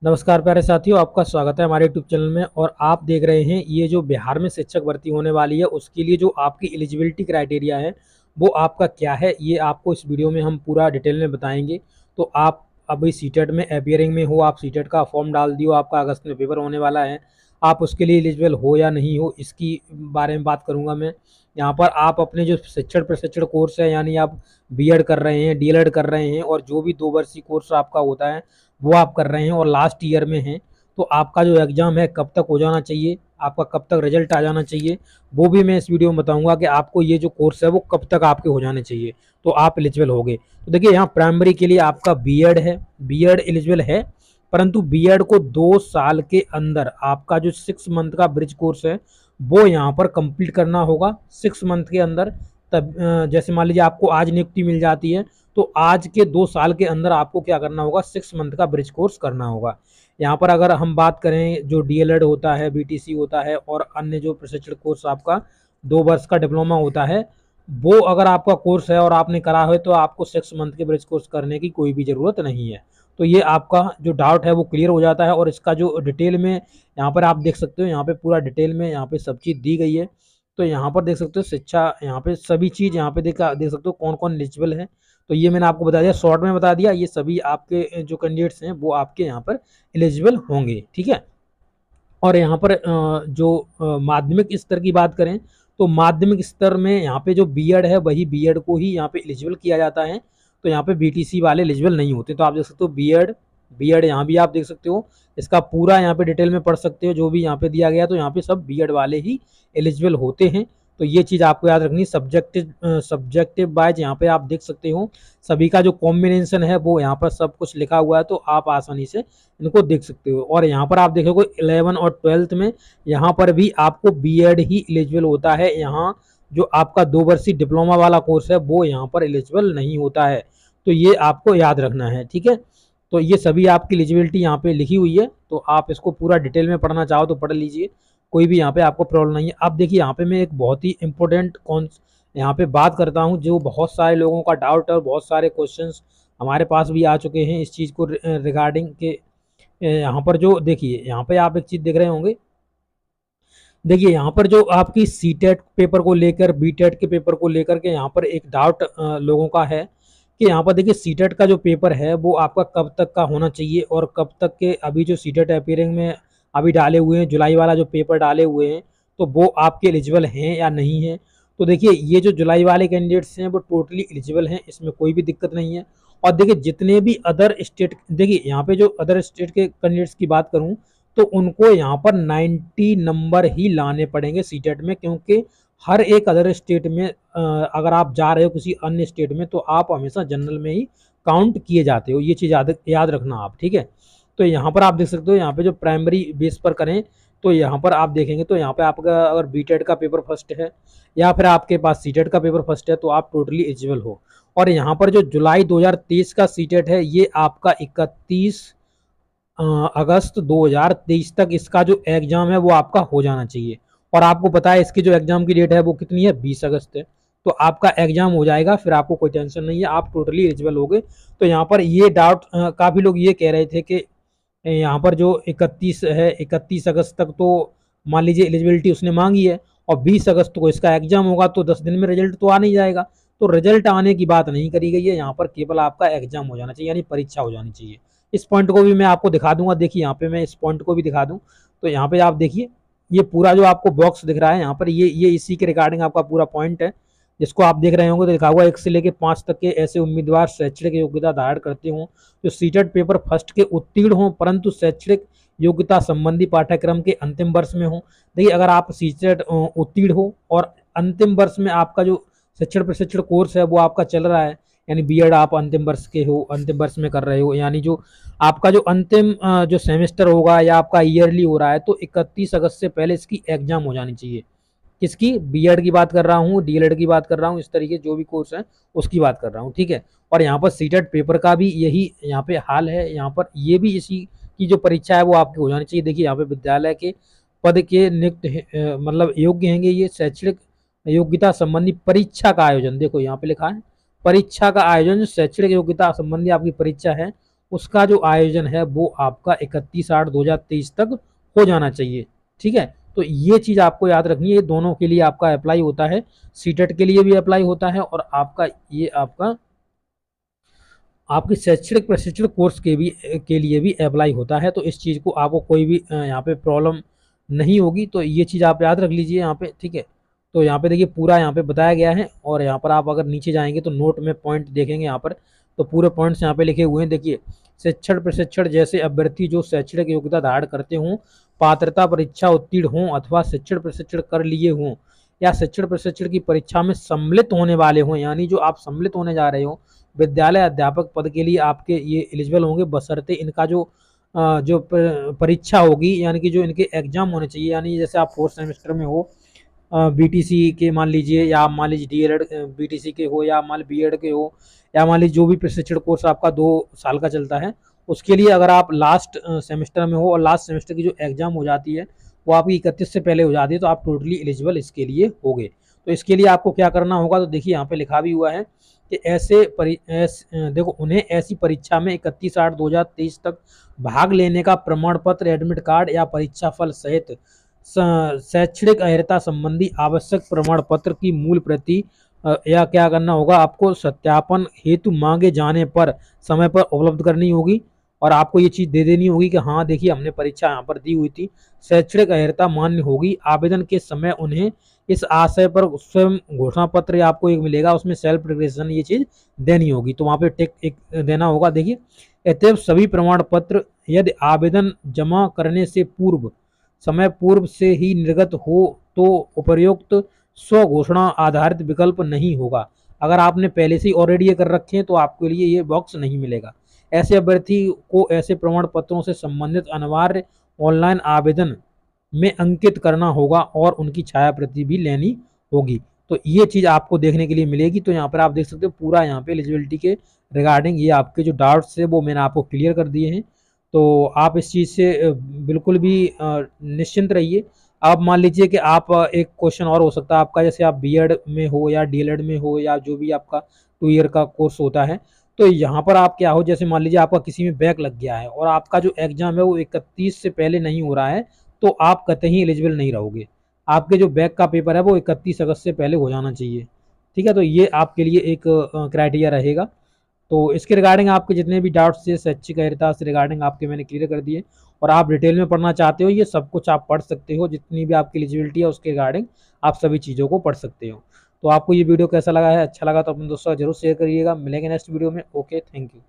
नमस्कार प्यारे साथियों, आपका स्वागत है हमारे यूट्यूब चैनल में। और आप देख रहे हैं ये जो बिहार में शिक्षक भर्ती होने वाली है उसके लिए जो आपकी एलिजिबिलिटी क्राइटेरिया है वो आपका क्या है, ये आपको इस वीडियो में हम पूरा डिटेल में बताएंगे। तो आप अभी सीटेट में अपियरिंग में हो, आप सीटेट का फॉर्म डाल दियो, आपका अगस्त में पेपर होने वाला है, आप उसके लिए एलिजिबल हो या नहीं हो इसकी बारे में बात करूँगा मैं। यहाँ पर आप अपने जो शिक्षण प्रशिक्षण कोर्स है, यानी आप बीएड कर रहे हैं, डीएलएड कर रहे हैं और जो भी 2 वर्षीय कोर्स आपका होता है वो आप कर रहे हैं और लास्ट ईयर में हैं, तो आपका जो एग्ज़ाम है कब तक हो जाना चाहिए, आपका कब तक रिजल्ट आ जाना चाहिए, वो भी मैं इस वीडियो में बताऊंगा कि आपको ये जो कोर्स है वो कब तक आपके हो जाने चाहिए तो आप एलिजिबल होंगे। तो देखिए यहाँ प्राइमरी के लिए आपका बीएड है, बीएड एलिजिबल है, परंतु बीएड को 2 साल के अंदर आपका जो 6 मंथ का ब्रिज कोर्स है वो यहाँ पर कंप्लीट करना होगा 6 मंथ के अंदर। तब जैसे मान लीजिए आपको आज नियुक्ति मिल जाती है तो आज के 2 साल के अंदर आपको क्या करना होगा, 6 मंथ का ब्रिज कोर्स करना होगा। यहाँ पर अगर हम बात करें जो डीएलएड होता है, बीटीसी होता है और अन्य जो प्रशिक्षण कोर्स आपका 2 वर्ष का डिप्लोमा होता है, वो अगर आपका कोर्स है और आपने करा है तो आपको 6 मंथ के ब्रिज कोर्स करने की कोई भी ज़रूरत नहीं है। तो ये आपका जो डाउट है वो क्लियर हो जाता है। और इसका जो डिटेल में यहाँ पर आप देख सकते हो, यहाँ पे पूरा डिटेल में यहाँ पे सब चीज़ दी गई है। तो यहाँ पर देख सकते हो शिक्षा, यहाँ पे सभी चीज़ यहाँ पे देख सकते हो कौन कौन एलिजिबल है। तो ये मैंने आपको बता दिया, शॉर्ट में बता दिया, ये सभी आपके जो कैंडिडेट्स हैं वो आपके यहाँ पर एलिजिबल होंगे, ठीक है। और यहाँ पर जो माध्यमिक स्तर की बात करें तो माध्यमिक स्तर में यहाँ पे जो बीएड है वही बीएड को ही यहाँ पे एलिजिबल किया जाता है। तो यहाँ पे बीटीसी वाले एलिजिबल नहीं होते। तो आप देख सकते हो बीएड, बीएड यहाँ भी आप देख सकते हो, इसका पूरा यहाँ पे डिटेल में पढ़ सकते हो जो भी यहाँ पे दिया गया। तो यहाँ पे सब बीएड वाले ही एलिजिबल होते हैं। तो ये चीज़ आपको याद रखनी। सब्जेक्टिव वाइज यहाँ पे आप देख सकते हो सभी का जो कॉम्बिनेशन है वो यहाँ पर सब कुछ लिखा हुआ है, तो आप आसानी से इनको देख सकते हो। और यहाँ पर आप देखोगे 11 और 12th में यहाँ पर भी आपको बीएड ही एलिजिबल होता है। यहाँ जो आपका 2 वर्षीय डिप्लोमा वाला कोर्स है वो यहाँ पर एलिजिबल नहीं होता है। तो ये आपको याद रखना है, ठीक है। तो ये सभी आपकी एलिजिबिलिटी यहाँ पे लिखी हुई है, तो आप इसको पूरा डिटेल में पढ़ना चाहो तो पढ़ लीजिए, कोई भी यहाँ पे आपको प्रॉब्लम नहीं है। अब देखिए यहाँ पे मैं एक बहुत ही इंपॉर्टेंट कौन यहाँ पे बात करता हूँ जो बहुत सारे लोगों का डाउट है और बहुत सारे क्वेश्चंस हमारे पास भी आ चुके हैं इस चीज़ को रिगार्डिंग के। यहाँ पर जो देखिए यहाँ पे आप एक चीज़ देख रहे होंगे, देखिए यहाँ पर जो आपकी सीटेट पेपर को लेकर, बीटेट के पेपर को लेकर के यहाँ पर एक डाउट लोगों का है कि यहाँ पर देखिए सीटेट का जो पेपर है वो आपका कब तक का होना चाहिए और कब तक के। अभी जो सीटेट अपीयरिंग में अभी डाले हुए हैं, जुलाई वाला जो पेपर डाले हुए हैं, तो वो आपके एलिजिबल हैं या नहीं है। तो देखिए ये जो जुलाई वाले कैंडिडेट्स हैं वो टोटली एलिजिबल हैं, इसमें कोई भी दिक्कत नहीं है। और देखिए जितने भी अदर स्टेट, देखिए यहाँ पे जो अदर स्टेट के कैंडिडेट्स की बात करूँ तो उनको यहाँ पर 90 नंबर ही लाने पड़ेंगे सीटेट में, क्योंकि हर एक अदर स्टेट में अगर आप जा रहे हो किसी अन्य स्टेट में तो आप हमेशा जनरल में ही काउंट किए जाते हो। ये चीज़ याद रखना आप, ठीक है। तो यहाँ पर आप देख सकते हो, यहाँ पे जो प्राइमरी बेस पर करें तो यहाँ पर आप देखेंगे तो यहाँ पे आपका अगर बीटेड का पेपर फर्स्ट है या फिर आपके पास सीटेट का पेपर फर्स्ट है तो आप टोटली एलिजिबल हो। और यहाँ पर जो जुलाई 2023 का सीटेट है ये आपका 31 अगस्त 2023 तक इसका जो एग्ज़ाम है वो आपका हो जाना चाहिए। और आपको पता है इसकी जो एग्ज़ाम की डेट है वो कितनी है, 20 अगस्त है। तो आपका एग्ज़ाम हो जाएगा, फिर आपको कोई टेंशन नहीं है, आप टोटली एलिजिबल हो गए। तो यहाँ पर ये डाउट काफ़ी लोग ये कह रहे थे कि यहाँ पर जो 31 है, 31 अगस्त तक तो मान लीजिए एलिजिबिलिटी उसने मांगी है और 20 अगस्त को इसका एग्ज़ाम होगा तो 10 दिन में रिजल्ट तो आ नहीं जाएगा। तो रिजल्ट आने की बात नहीं करी गई है, यहाँ पर केवल आपका एग्ज़ाम हो जाना चाहिए, यानी परीक्षा हो जानी चाहिए। इस पॉइंट को भी मैं आपको दिखा दूंगा, देखिए यहाँ पे मैं इस पॉइंट को भी दिखा दूं। तो यहाँ पे आप देखिए ये पूरा जो आपको बॉक्स दिख रहा है यहाँ पर, ये इसी के रिगार्डिंग आपका पूरा पॉइंट है, जिसको आप देख रहे होंगे तो लिखा हुआ 1 से लेकर 5 तक के ऐसे उम्मीदवार शैक्षणिक योग्यता धारण करते हों जो सीटेट पेपर फर्स्ट के उत्तीर्ण हों परंतु शैक्षणिक योग्यता संबंधी पाठ्यक्रम के अंतिम वर्ष में हो। देखिए अगर आप सीटेट उत्तीर्ण हो और अंतिम वर्ष में आपका जो शिक्षण प्रशिक्षण कोर्स है वो आपका चल रहा है, यानी बीएड आप अंतिम वर्ष के हो, अंतिम वर्ष में कर रहे हो, यानी जो आपका जो अंतिम जो सेमेस्टर होगा या आपका ईयरली हो रहा है तो 31 अगस्त से पहले इसकी एग्जाम हो जानी चाहिए। किसकी, बीएड की बात कर रहा हूँ, डीएलएड की बात कर रहा हूँ, इस तरीके जो भी कोर्स है उसकी बात कर रहा हूँ, ठीक है। और यहाँ पर सीटेट पेपर का भी यही यहाँ पे हाल है, यहाँ पर ये भी इसी की जो परीक्षा है वो आपकी हो जानी चाहिए। देखिए यहाँ पे विद्यालय के पद के नियुक्त मतलब योग्य हैंगे ये शैक्षणिक योग्यता संबंधी परीक्षा का आयोजन, देखो यहाँ पे लिखा है परीक्षा का आयोजन, शैक्षणिक योग्यता संबंधी आपकी परीक्षा है उसका जो आयोजन है वो आपका 31/8/2023 तक हो जाना चाहिए। ठीक है, तो ये चीज़ आपको याद रखनी है, ये दोनों के लिए आपका अप्लाई होता है, सीटेट के लिए भी अप्लाई होता है और आपका ये आपकी शैक्षणिक प्रशिक्षण कोर्स के लिए भी अप्लाई होता है। तो इस चीज़ को आपको कोई भी यहाँ पे प्रॉब्लम नहीं होगी, तो ये चीज़ आप याद रख लीजिए यहाँ पे। ठीक है, तो यहाँ पे देखिए पूरा यहाँ पे बताया गया है और यहाँ पर आप अगर नीचे जाएंगे तो नोट में पॉइंट देखेंगे यहाँ पर, तो पूरे पॉइंट्स यहाँ पे लिखे हुए हैं। देखिए, शिक्षण प्रशिक्षण जैसे अभ्यर्थी जो शैक्षणिक योग्यता धारण करते हों, पात्रता परीक्षा उत्तीर्ण हों अथवा शिक्षण प्रशिक्षण कर लिए हों या शिक्षण प्रशिक्षण की परीक्षा में सम्मिलित होने वाले हों, यानी जो आप सम्मिलित होने जा रहे हो विद्यालय अध्यापक पद के लिए आपके ये एलिजिबल होंगे, बशर्ते इनका जो परीक्षा होगी, यानी कि जो इनके एग्जाम होने चाहिए, यानी जैसे आप 4th सेमेस्टर में हो, बीटीसी के मान लीजिए, या मान लीजिए डीएलएड बीटीसी के हो, या मान लीजिए बीएड के हो, या मान लीजिए जो भी प्रशिक्षण कोर्स आपका 2 साल का चलता है, उसके लिए अगर आप लास्ट सेमेस्टर में हो और लास्ट सेमेस्टर की जो एग्जाम हो जाती है वो आपकी 31 से पहले हो जाती है, तो आप टोटली एलिजिबल इसके लिए हो गए। तो इसके लिए आपको क्या करना होगा, तो देखिए यहाँ पे लिखा भी हुआ है कि देखो, उन्हें ऐसी परीक्षा में 31/8/2023 तक भाग लेने का प्रमाण पत्र, एडमिट कार्ड या परीक्षा फल सहित शैक्षणिक अर्हता संबंधी आवश्यक प्रमाण पत्र की मूल प्रति या क्या करना होगा, आपको सत्यापन हेतु मांगे जाने पर समय पर उपलब्ध करनी होगी और आपको ये चीज़ दे देनी होगी कि हाँ देखिए हमने परीक्षा यहाँ पर दी हुई थी, शैक्षणिक अर्हता मान्य होगी। आवेदन के समय उन्हें इस आशय पर स्वयं घोषणा पत्र आपको एक मिलेगा, उसमें सेल्फ डिक्लेरेशन ये चीज़ देनी होगी, तो वहाँ पे टिक एक देना होगा। देखिए, अतएव सभी प्रमाण पत्र यदि आवेदन जमा करने से समय पूर्व से ही निर्गत हो तो उपर्युक्त स्व घोषणा आधारित विकल्प नहीं होगा। अगर आपने पहले से ही ऑलरेडी ये कर रखे हैं तो आपके लिए ये बॉक्स नहीं मिलेगा। ऐसे अभ्यर्थी को ऐसे प्रमाण पत्रों से संबंधित अनिवार्य ऑनलाइन आवेदन में अंकित करना होगा और उनकी छाया प्रति भी लेनी होगी। तो ये चीज़ आपको देखने के लिए मिलेगी। तो यहाँ पर आप देख सकते हो पूरा यहाँ पे एलिजिबिलिटी के रिगार्डिंग ये आपके जो डाउट्स है वो मैंने आपको क्लियर कर दिए हैं। तो आप इस चीज़ से बिल्कुल भी निश्चिंत रहिए। आप मान लीजिए कि आप एक क्वेश्चन और हो सकता है आपका, जैसे आप बीएड में हो या डीएलएड में हो या जो भी आपका 2 ईयर का कोर्स होता है, तो यहाँ पर आप क्या हो, जैसे मान लीजिए आपका किसी में बैक लग गया है और आपका जो एग्जाम है वो 31 से पहले नहीं हो रहा है, तो आप कतई एलिजिबल नहीं रहोगे। आपके जो बैक का पेपर है वो 31 अगस्त से पहले हो जाना चाहिए। ठीक है, तो ये आपके लिए एक क्राइटेरिया रहेगा। तो इसके रिगार्डिंग आपके जितने भी डाउट्स थे शैक्षिक अर्हता से रिगार्डिंग आपके मैंने क्लियर कर दिए, और आप डिटेल में पढ़ना चाहते हो ये सब कुछ आप पढ़ सकते हो, जितनी भी आपकी एलिजिबिलिटी है उसके रिगार्डिंग आप सभी चीज़ों को पढ़ सकते हो। तो आपको ये वीडियो कैसा लगा है, अच्छा लगा तो अपने दोस्तों जरूर शेयर करिएगा। मिलेंगे नेक्स्ट वीडियो में। Okay, thank you.